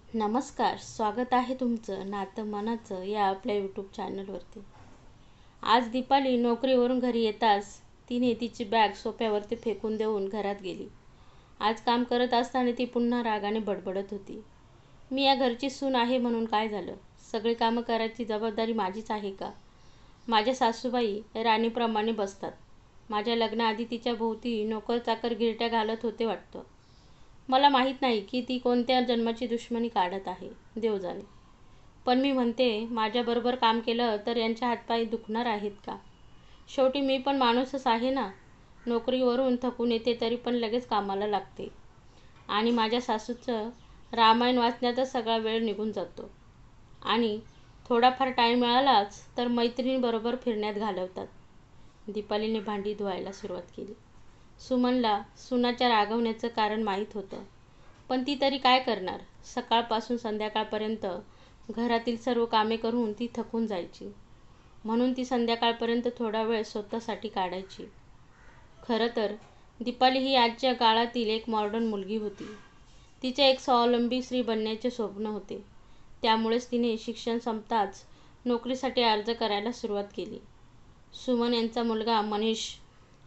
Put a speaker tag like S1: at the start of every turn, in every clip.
S1: नमस्कार, स्वागत आहे तुमचं नातं मनाचं या आपल्या यूट्यूब चॅनलवरती. आज दीपाली नोकरीवरून घरी येताच तिने तिची बॅग सोफ्यावरती फेकून देऊन घरात गेली. आज काम करत असताना ती पुन्हा रागाने बडबडत होती. मी या घरची सून आहे म्हणून काय झालं? सगळी कामं करायची जबाबदारी माझीच आहे का? माझ्या सासूबाई राणीप्रमाणे बसतात. माझ्या लग्नाआधी तिच्या भोवती नोकर चाकर गिरट्या घालत होते वाटतं. मला माहीत नाही की ती कोणत्या जन्माची दुश्मनी काढत आहे, देव जाणे. पण मी म्हणते, माझ्याबरोबर काम केलं तर यांचे हातपाय दुखणार आहेत का? शेवटी मी पण माणूसच आहे ना. नोकरीवरून थकून येते तरी पण लगेच कामाला लागते. आणि माझ्या सासूचं रामायण वाचण्यातच सगळा वेळ निघून जातो. आणि थोडाफार टाईम मिळालाच तर मैत्रिणींबरोबर फिरण्यात घालवतात. दीपालीने भांडी धुवायला सुरुवात केली. सुमनला सुनाच्या रागवण्याचं कारण माहीत होतं, पण ती तरी काय करणार? सकाळपासून संध्याकाळपर्यंत घरातील सर्व कामे करून ती थकून जायची. म्हणून ती संध्याकाळपर्यंत थोडा वेळ स्वतःसाठी काढायची. खरं तर दीपाली ही आजच्या काळातील एक मॉडर्न मुलगी होती. तिचे एक स्वावलंबी स्त्री बनण्याचे स्वप्न होते. त्यामुळेच तिने शिक्षण संपताच नोकरीसाठी अर्ज करायला सुरुवात केली. सुमन यांचा मुलगा मनीष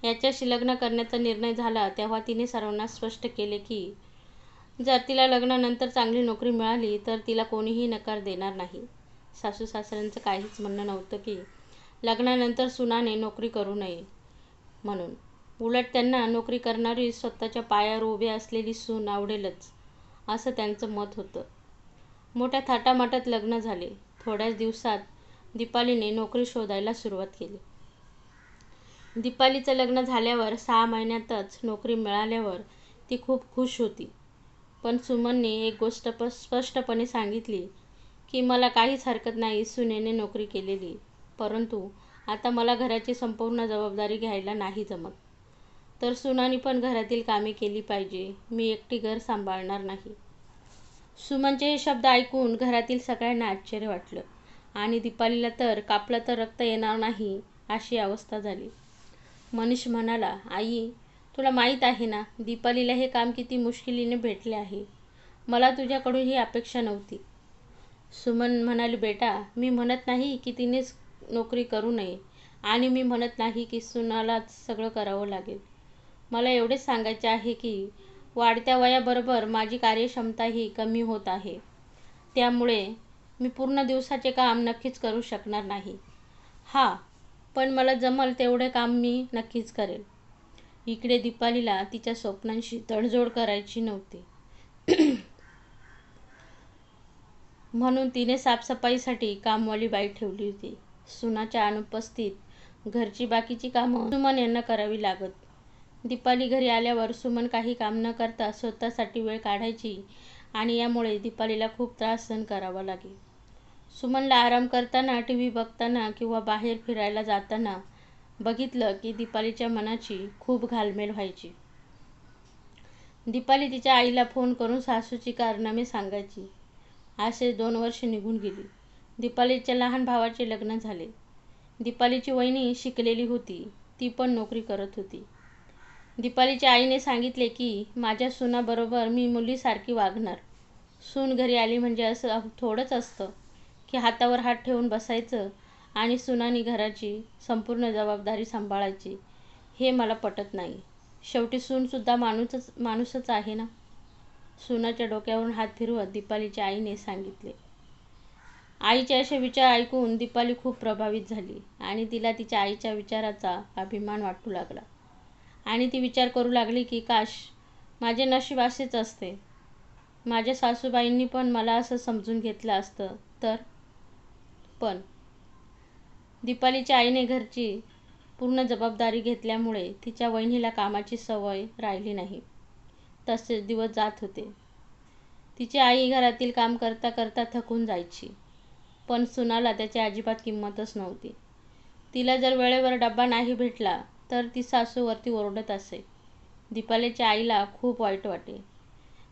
S1: याच्याशी लग्न करण्याचा निर्णय झाला तेव्हा तिने सर्वांना स्पष्ट केले की जर तिला लग्नानंतर चांगली नोकरी मिळाली तर तिला कोणीही नकार देणार नाही. सासू सासऱ्यांचं काहीच म्हणणं नव्हतं की लग्नानंतर सुनाने नोकरी करू नये म्हणून. उलट त्यांना नोकरी करणारी स्वतःच्या पायावर उभी असलेली सून आवडेलच असं त्यांचं मत होतं. मोठ्या थाटामाटात लग्न झाले. थोड्याच दिवसात दीपालीने नोकरी शोधायला सुरुवात केली. दीपालीचं लग्न झाल्यावर 6 महिन्यातच नोकरी मिळाल्यावर ती खूप खुश होती. पण सुमनने एक गोष्ट स्पष्टपणे सांगितली की मला काहीच हरकत नाही सुनेने नोकरी केलेली, परंतु आता मला घराची संपूर्ण जबाबदारी घ्यायला नाही जमत. तर सुनाने पण घरातील कामे केली पाहिजे. मी एकटी घर सांभाळणार नाही. सुमनचे हे शब्द ऐकून घरातील सगळ्यांना आश्चर्य वाटलं आणि दीपालीला तर कापलं तर रक्त येणार नाही अशी अवस्था झाली. मनीष म्हणाला, आई, तुला माहीत आहे ना दीपालीला हे काम किती मुश्किलीने भेटले आहे. मला तुझ्याकडून ही अपेक्षा नव्हती. सुमन म्हणाली, बेटा, मी म्हणत नाही की तिनेच नोकरी करू नये आणि मी म्हणत नाही की सुनालाच सगळं करावं लागेल. मला एवढेच सांगायचे आहे की वाढत्या वयाबरोबर माझी कार्यक्षमताही कमी होत आहे. त्यामुळे मी पूर्ण दिवसाचे काम नक्कीच करू शकणार नाही. हां, पण मला जमल तेवढे काम मी नक्कीच करेल. इकडे दीपालीला तिच्या स्वप्नांशी तडजोड करायची नव्हती. म्हणून तिने साफसफाईसाठी कामवाली बाई ठेवली होती. सुनाच्या अनुपस्थित घरची बाकीची कामं सुमन यांना करावी लागत. दीपाली घरी आल्यावर सुमन काही काम न करता स्वतःसाठी वेळ काढायची आणि यामुळे दीपालीला खूप त्रास सहन करावा लागे. सुमनला आराम करताना, टीव्ही बघताना किंवा बाहेर फिरायला जाताना बघितलं की दीपालीच्या मनाची खूप घालमेल व्हायची. दीपाली तिच्या आईला फोन करून सासूची कारनामे सांगायची. असे 2 वर्ष निघून गेली. दीपालीच्या लहान भावाचे लग्न झाले. दीपालीची वहिनी शिकलेली होती. ती पण नोकरी करत होती. दीपालीच्या आईने सांगितले की माझ्या सुनाबरोबर मी मुलीसारखी वागणार. सून घरी आली म्हणजे असं थोडंच असतं की हातावर हात ठेवून बसायचं आणि सुनानी घराची संपूर्ण जबाबदारी सांभाळायची. हे मला पटत नाही. शेवटी सूनसुद्धा माणूसच आहे ना. सुनाच्या डोक्यावरून हात फिरवत दीपालीच्या आईने सांगितले. आईचे असे विचार ऐकून दीपाली खूप प्रभावित झाली आणि तिला तिच्या आईच्या विचाराचा अभिमान वाटू लागला आणि ती विचार करू लागली की काश माझे नशीब असेच असते. माझ्या सासूबाईंनी पण मला असं समजून घेतलं असतं तर. पण दीपालीच्या आईने घरची पूर्ण जबाबदारी घेतल्यामुळे तिच्या वहिनीला कामाची सवय राहिली नाही. तसेच दिवस जात होते. तिची आई घरातील काम करता करता थकून जायची. पण सुनाला त्याची अजिबात किंमतच नव्हती. तिला जर वेळेवर डबा नाही भेटला तर ती सासूवरती ओरडत असे. दीपालीच्या आईला खूप वाईट वाटे.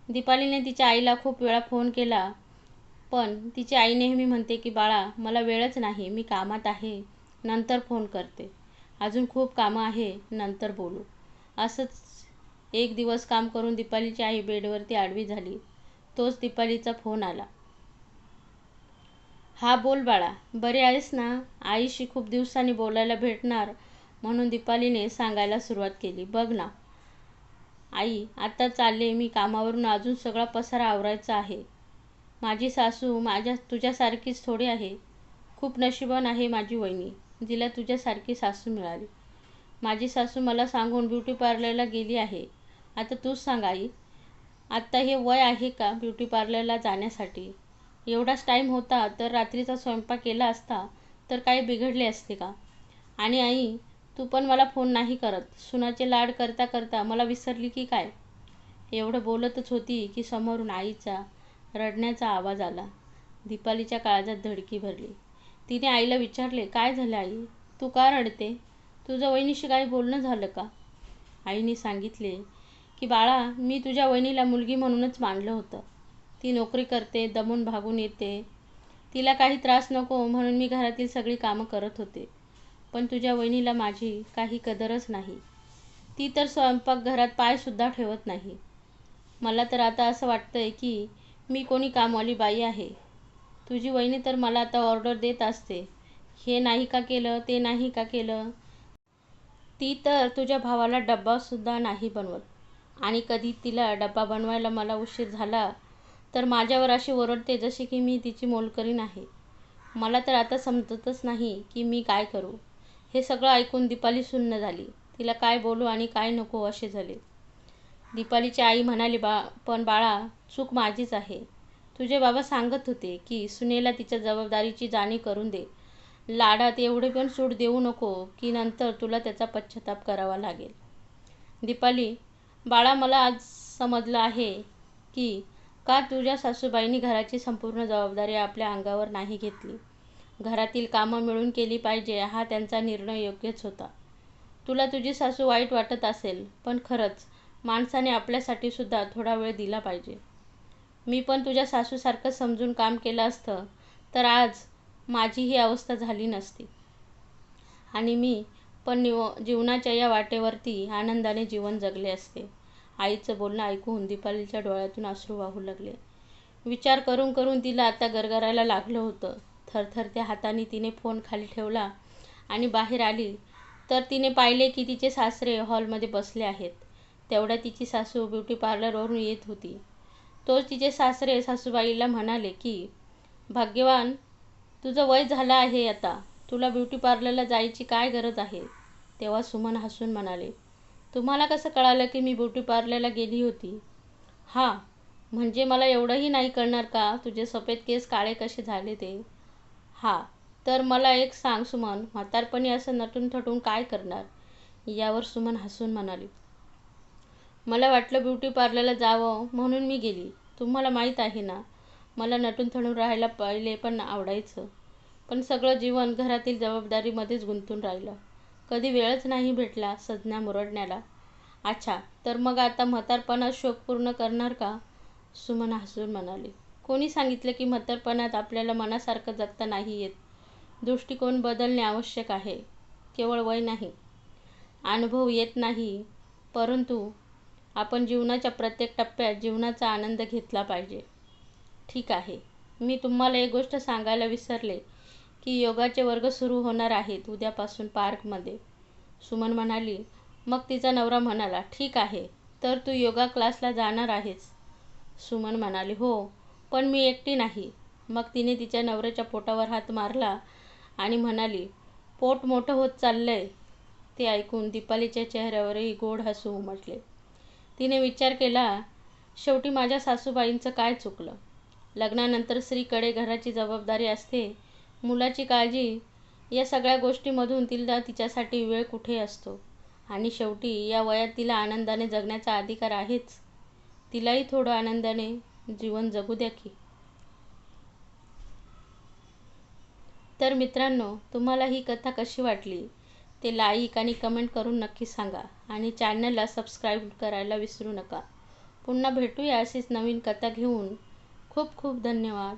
S1: दीपालीने तिच्या आईला खूप वेळा फोन केला, पण तिची आई नेहमी म्हणते की बाळा, मला वेळच नाही, मी कामात आहे, नंतर फोन करते, अजून खूप कामं आहे, नंतर बोलू. असंच एक दिवस काम करून दीपालीची आई बेडवरती आडवी झाली. तोच दीपालीचा फोन आला. हा बोल बाळा, बरे आहेस ना? आईशी खूप दिवसांनी बोलायला भेटणार म्हणून दीपालीने सांगायला सुरुवात केली. बघ ना आई, आता चालले मी कामावरून, अजून सगळा पसारा आवरायचा आहे. माझी सासू तुझ्यासारखीच थोडी आहे. खूप नशिबान आहे माझी वहिनी, जिला तुझ्यासारखी सासू मिळाली. माझी सासू मला सांगून ब्युटी पार्लरला गेली आहे. आता तूच सांग आई, आत्ता हे वय आहे का ब्युटी पार्लरला जाण्यासाठी? एवढाच टाईम होता तर रात्रीचा स्वयंपाक केला असता तर काही बिघडले असते का? आणि आई, तू पण मला फोन नाही करत. सुनाचे लाड करता करता मला विसरली की काय? एवढं बोलतच होती की समोरून आईचा रडण्याचा आवाज आला. दीपालीच्या काळजात धडकी भरली. तिने आईला विचारले, काय झालं आई? तू का रडते? तुझं वहिनीशी काही बोलणं झालं का? आईने सांगितले की बाळा, मी तुझ्या वहिनीला मुलगी म्हणूनच मानलं होतं. ती नोकरी करते, दमून भागून येते. तिला काही त्रास नको म्हणून मी घरातील सगळी कामं करत होते. पण तुझ्या वहिनीला माझी काही कदरच नाही. ती तर स्वयंपाकघरात पायसुद्धा ठेवत नाही. मला तर आता असं वाटतंय की मी कोणी कामवाली बाई आहे. तुझी वहिनी तर मला आता ऑर्डर देत असते, हे नाही का केलं, ते नाही का केलं. ती तर तुझ्या भावाला डब्बासुद्धा नाही बनवत. आणि कधी तिला डब्बा बनवायला मला उशीर झाला तर माझ्यावर अशी ओरडते जशी की मी तिची मोलकरीण आहे. मला तर आता समजतच नाही की मी काय करू. हे सगळं ऐकून दीपाली सुन्न झाली. तिला काय बोलू आणि काय नको असे झाले. दीपालीची आई म्हणाली, पण बाळा, चूक माझीच आहे. तुझे बाबा सांगत होते की सुनेला तिच्या जबाबदारीची जाणीव करून दे. लाडात एवढे पण सूट देऊ नको की नंतर तुला त्याचा पश्चाताप करावा लागेल. दीपाली, बाळा, मला आज समजलं आहे की का तुझ्या सासूबाईंनी घराची संपूर्ण जबाबदारी आपल्या अंगावर नाही घेतली. घरातील कामं मिळून केली पाहिजे हा त्यांचा निर्णय योग्यच होता. तुला तुझी सासू वाईट वाटत असेल, पण खरंच माणसाने आपल्यासाठी सुद्धा थोडा वेळ दिला पाहिजे. मी पण तुझ्या सासूसारखं समजून काम केलं असतं तर आज माझी ही अवस्था झाली नसती. आणि मी पण जीवनाच्या या वाटेवरती आनंदाने जीवन जगले असते. आईचं बोलणं ऐकून दीपालीच्या डोळ्यातून अश्रू वाहू लागले. विचार करून करून तिला आता गरगरायला लागलं होतं. थरथरत्या हाताने तिने फोन खाली ठेवला आणि बाहेर आली तर तिने पाहिले की तिचे सासरे हॉलमध्ये बसले आहेत. तेवढ्या तिची सासू ब्युटी पार्लरवरून येत होती. तोच तिचे सासरे सासूबाईला म्हणाले की भाग्यवान, तुझं वय झालं आहे आता, तुला ब्युटी पार्लरला जायची काय गरज आहे? तेव्हा सुमन हसून म्हणाले, तुम्हाला कसं कळालं की मी ब्युटी पार्लरला गेली होती? हां, म्हणजे मला एवढंही नाही कळणार का तुझे सफेद केस काळे कसे झाले ते? हां, तर मला एक सांग सुमन, म्हातारपणी असं नटून थटून काय करणार? यावर सुमन हसून म्हणाली, मला वाटलं ब्युटी पार्लरला जावं म्हणून मी गेली. तुम्हाला माहीत आहे ना, मला नटून थटून राहायला पहिले पण आवडायचं. पण सगळं जीवन घरातील जबाबदारीमध्येच गुंतून राहिलं. कधी वेळच नाही भेटला सजण्या मुरडण्याला. अच्छा, तर मग आता म्हातारपणात शौक पूर्ण करणार का? सुमन हसून म्हणाली, कोणी सांगितलं की म्हातारपणात आपल्याला मनासारखं जगता नाही येत? दृष्टिकोन बदलणे आवश्यक आहे. केवळ वय नाही, अनुभव येत नाही, परंतु आपण जीवनाच्या प्रत्येक टप्प्यात जीवनाचा आनंद घेतला पाहिजे. ठीक आहे, मी तुम्हाला एक गोष्ट सांगायला विसरले की योगाचे वर्ग सुरू होणार आहेत उद्यापासून पार्कमध्ये. सुमन म्हणाली. मग तिचा नवरा म्हणाला, ठीक आहे, तर तू योगा क्लासला जाणार आहेस? सुमन म्हणाली, हो, पण मी एकटी नाही. मग तिने तिच्या नवऱ्याच्या पोटावर हात मारला आणि म्हणाली, पोट मोठं होत चाललंय. ते ऐकून दीपालीच्या चेहऱ्यावरही गोड हसू उमटले. तिने विचार केला, शेवटी माझ्या सासूबाईंचं काय चुकलं? लग्नानंतर स्त्रीकडे घराची जबाबदारी असते, मुलाची काळजी, या सगळ्या गोष्टींमधून तिला तिच्यासाठी वेळ कुठे असतो? आणि शेवटी या वयात तिला आनंदाने जगण्याचा अधिकार आहेच. तिलाही थोडं आनंदाने जीवन जगू द्या की. तर मित्रांनो, तुम्हाला ही कथा कशी वाटली ते लाईक आणि कमेंट करून नक्की सांगा. आणि चॅनलला सबस्क्राईब करायला विसरू नका. पुन्हा भेटूया अशीच नवीन कथा घेऊन. खूप खूप धन्यवाद.